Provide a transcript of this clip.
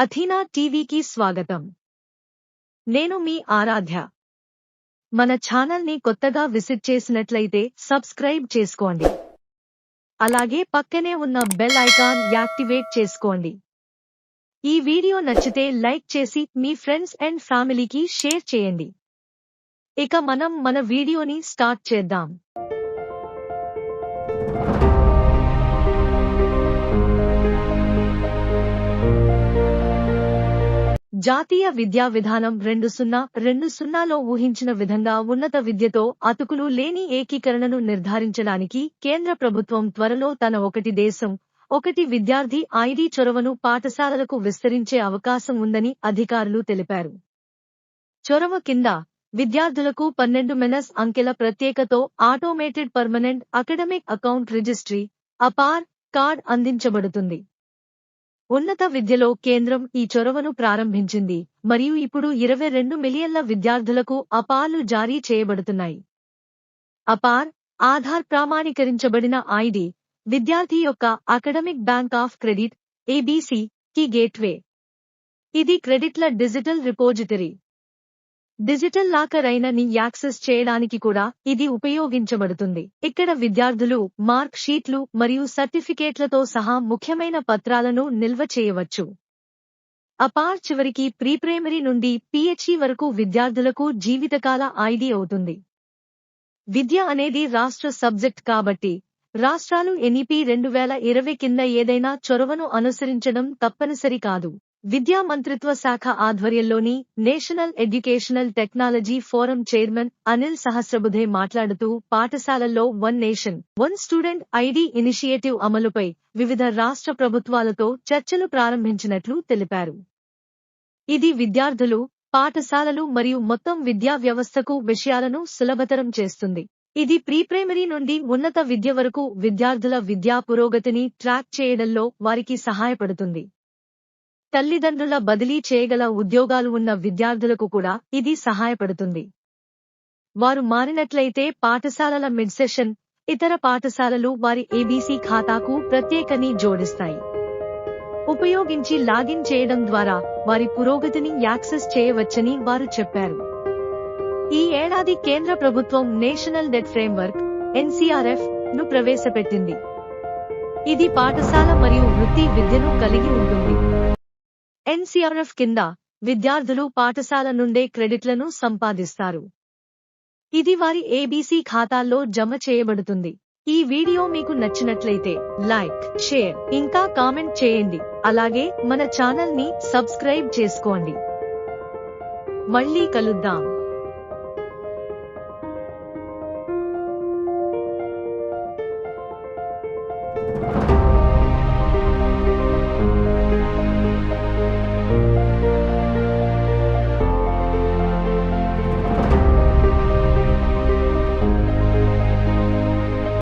Athena టీవీకి స్వాగతం. నేను మీ ఆరాధ్య. మన ఛానల్ని కొత్తగా విజిట్ చేసినట్లయితే సబ్స్క్రైబ్ చేసుకోండి. అలాగే పక్కనే ఉన్న బెల్ ఐకాన్ యాక్టివేట్ చేసుకోండి. ఈ వీడియో నచ్చితే లైక్ చేసి మీ ఫ్రెండ్స్ అండ్ ఫ్యామిలీకి షేర్ చేయండి. ఇక మనం మన వీడియోని స్టార్ట్ చేద్దాం. జాతీయ విద్యా విధానం 2020లో ఊహించిన విధంగా ఉన్నత విద్యతో అతుకులు లేని ఏకీకరణను నిర్ధారించడానికి కేంద్ర ప్రభుత్వం త్వరలో తన ఒకటి దేశం ఒకటి విద్యార్థి ఐడి చొరవను పాఠశాలలకు విస్తరించే అవకాశం ఉందని అధికారులు తెలిపారు. చొరవ కింద విద్యార్థులకు 12 అంకెల ప్రత్యేకతో automated permanent academic account registry APAAR card అందించబడుతుంది. ఉన్నత విద్యలో కేంద్రం ఈ చొరవను ప్రారంభించింది మరియు ఇప్పుడు 22 మిలియన్ల విద్యార్థులకు అపార్లు జారీ చేయబడుతున్నాయి. అపార్ ఆధార్ ప్రామాణీకరించబడిన ఐడి విద్యార్థి యొక్క academic bank of credit ABC కి గేట్వే. ఇది క్రెడిట్ల డిజిటల్ రిపోజిటరీ. డిజిటల్ లాకర్ అయిన యాక్సెస్ చేయడానికి కూడా ఇది ఉపయోగించబడుతుంది. ఇక్కడ విద్యార్థులు మార్క్ షీట్లు మరియు సర్టిఫికేట్లతో సహా ముఖ్యమైన పత్రాలను నిల్వ చేయవచ్చు. అపార్ చివరికి ప్రీప్రైమరీ నుండి PHE వరకు విద్యార్థులకు జీవితకాల ఐడి అవుతుంది. విద్య అనేది రాష్ట్ర సబ్జెక్ట్ కాబట్టి రాష్ట్రాలు NEP 2020 కింద ఏదైనా చొరవను అనుసరించడం తప్పనిసరి కాదు. విద్యా మంత్రిత్వ శాఖ ఆధ్వర్యంలోని national educational technology forum chairman Anil Sahasrabudhe మాట్లాడుతూ పాఠశాలల్లో one nation one student ID initiative అమలుపై వివిధ రాష్ట్ర ప్రభుత్వాలతో చర్చలు ప్రారంభించినట్లు తెలిపారు. ఇది విద్యార్థులు, పాఠశాలలు మరియు మొత్తం విద్యా వ్యవస్థకు విషయాలను సులభతరం చేస్తుంది. ఇది ప్రీప్రైమరీ నుండి ఉన్నత విద్య వరకు విద్యార్థుల విద్యా పురోగతిని ట్రాక్ చేయడంలో వారికి సహాయపడుతుంది. తల్లిదండ్రుల బదిలీ చేయగల ఉద్యోగాలు ఉన్న విద్యార్థులకు కూడా ఇది సహాయపడుతుంది. వారు మారినట్లయితే పాఠశాలల మిడ్ సెషన్ ఇతర పాఠశాలలు వారి ABC ఖాతాకు ప్రత్యేకని జోడిస్తాయి. ఉపయోగించి లాగిన్ చేయడం ద్వారా వారి పురోగతిని యాక్సెస్ చేయవచ్చని వారు చెప్పారు. ఈ ఏడాది కేంద్ర ప్రభుత్వం నేషనల్ డెట్ ఫ్రేమ్వర్క్ NCRF ను ప్రవేశపెట్టింది. ఇది పాఠశాల మరియు వృత్తి విద్యను కలిగి ఉంటుంది. NCRF కింద విద్యార్థులు పాఠశాల నుండే క్రెడిట్లను సంపాదిస్తారు. ఇది వారి ABC ఖాతాల్లో జమ చేయబడుతుంది. ఈ వీడియో మీకు నచ్చినట్లయితే లైక్, షేర్, ఇంకా కామెంట్ చేయండి. అలాగే మన ఛానల్ ని సబ్స్క్రైబ్ చేసుకోండి. మళ్ళీ కలుద్దాం.